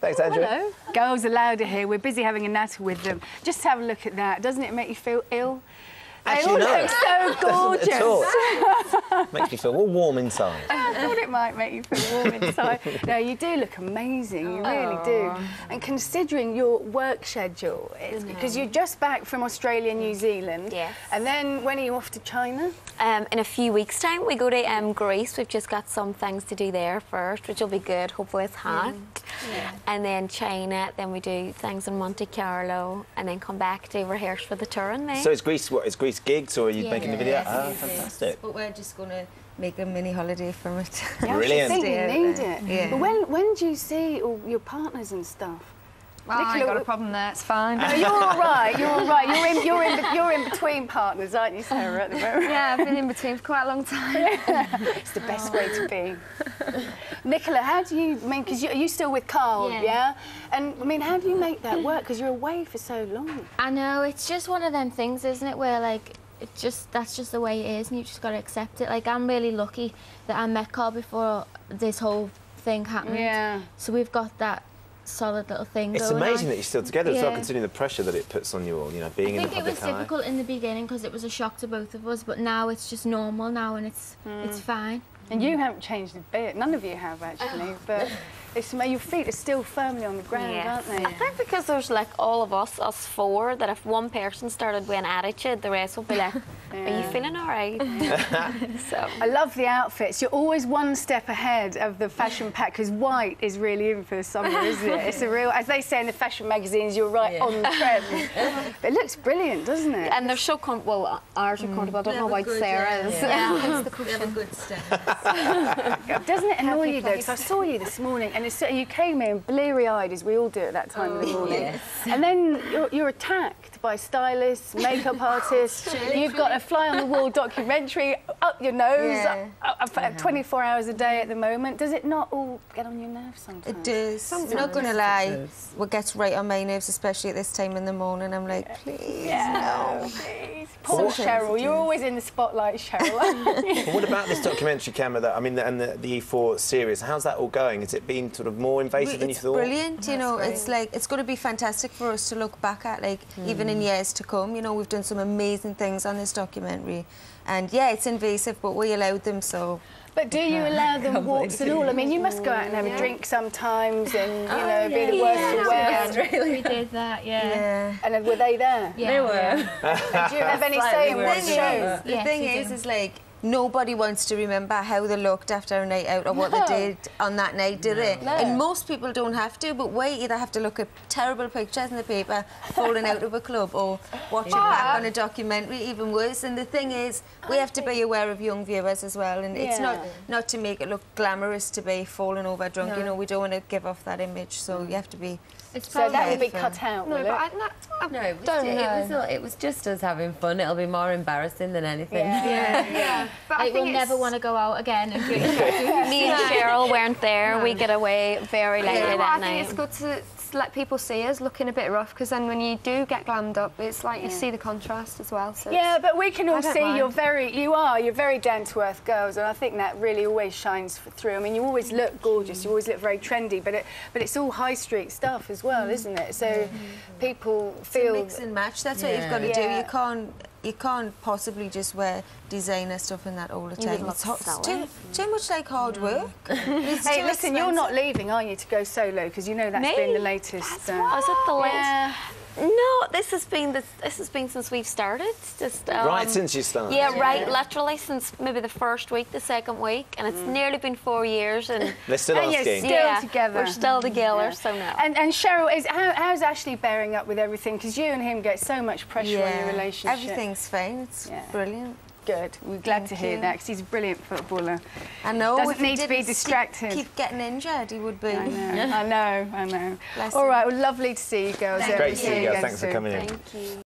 Thanks, Andrew. Hello. Girls Aloud are here. We're busy having a natter with them. Just have a look at that. Doesn't it make you feel ill? Actually, they all look so gorgeous. At all. Makes me feel all warm inside. I thought it might make you feel warm inside. No, you do look amazing. You really do. And considering your work schedule, it's because you're just back from Australia, New Zealand. Yes. And then when are you off to China? In a few weeks' time, we go to Greece. We've just got some things to do there first, which will be good. Hopefully it's hot. Yeah. And then China, then we do things in Monte Carlo, and then come back to rehearse for the tour in May. So is Greece, what, is Greece gigs, or are you making the video? Yes, oh, fantastic. But we're just going to make a mini holiday from it. Yeah, brilliant. I think you need it. Yeah. But when do you see all your partners and stuff? Well, I ain't got a problem there. It's fine. No, you're all right. You're all right. You're in between partners, aren't you, Sarah? At the moment. Yeah, I've been in between for quite a long time. It's the best way to be. Nicola, how do you? I mean, because you're still with Carl, yeah? And I mean, how do you make that work? Because you're away for so long. I know, it's just one of them things, isn't it? Where like that's just the way it is, and you just got to accept it. Like, I'm really lucky that I met Carl before this whole thing happened. Yeah. So we've got that solid little thing It's going amazing on. that you're still together as well, considering the pressure that it puts on you all, you know, being in the public eye. I think it was difficult in the beginning because it was a shock to both of us, but now it's just normal now, and it's fine. And you haven't changed a bit. None of you have, actually. But it's, your feet are still firmly on the ground, aren't they? I think because there's like all of us four, that if one person started with an attitude, the rest will be like, are you feeling all right? So I love the outfits. You're always one step ahead of the fashion pack, because white is really in for the summer, isn't it? It's a real, as they say in the fashion magazines, you're right on the trend. But it looks brilliant, doesn't it? and they're so comfortable. Well, ours are comfortable. I don't know about Sarah's. Yeah, it's we have a good step. Doesn't it annoy you though? Because I saw you this morning, and you came in bleary-eyed, as we all do at that time of the morning. Yes. And then you're attacked by stylists, makeup artists. You've got a fly-on-the-wall documentary up your nose, 24 hours a day at the moment. Does it not all get on your nerves sometimes? It does. I'm not going to lie. What gets right on my nerves, especially at this time in the morning, I'm like, please, no. Please. Poor Cheryl. You're always in the spotlight, Cheryl. But what about this documentary, camera? That I mean, and the E4 series. How's that all going? Has it been sort of more invasive than you thought? It's brilliant. You know, it's like it's going to be fantastic for us to look back at, like even in years to come. You know, we've done some amazing things on this documentary, and yeah, it's invasive, but we allowed them so. But do you allow them walks and all? I mean, you must go out and have a drink sometimes, and you know, be the worst for wear. We did that, yeah. And were they there? Yeah. They were. Do you have any say in what shows? The thing is like, nobody wants to remember how they looked after a night out or what they did on that night, do they? No. And most people don't have to, but we either have to look at terrible pictures in the paper falling out of a club, or watch it back on a documentary, even worse. And the thing is, we have to be aware of young viewers as well, and it's not to make it look glamorous to be falling over drunk. You know, we don't want to give off that image, so you have to be. So that will be cut out, will it? No, it was just us having fun. It'll be more embarrassing than anything. Yeah. But I think we'll never want to go out again. And me and Cheryl weren't there. We get away very late that I night. think it's good to let people see us looking a bit rough, because then when you do get glammed up, it's like you see the contrast as well. So yeah, but we can all see you're very down-to-earth girls, and I think that really always shines through. I mean, you always look gorgeous, you always look very trendy, but it's all high street stuff as well, isn't it? So people feel mix and match. That's what you've got to do. You can't possibly just wear designer stuff in that all the time. It's too much like hard work. Hey, listen, you're not leaving, are you, to go solo? Because you know that's been the latest. Was it the latest? No, this has been since we've started. Just right since you started. Yeah, right. Literally since maybe the first week, the second week, and it's nearly been 4 years. And they're still asking. You're still together. We're still together, so no. And Cheryl, how's Ashley bearing up with everything? Because you and him get so much pressure on your relationship. Everything's fine. It's brilliant. Good. We're glad to hear that, because he's a brilliant footballer. I know. Doesn't need to be distracted. Keep getting injured, he would be. I know. All right. Well, lovely to see you girls. Great to see you guys. Thanks for coming in. Thank you.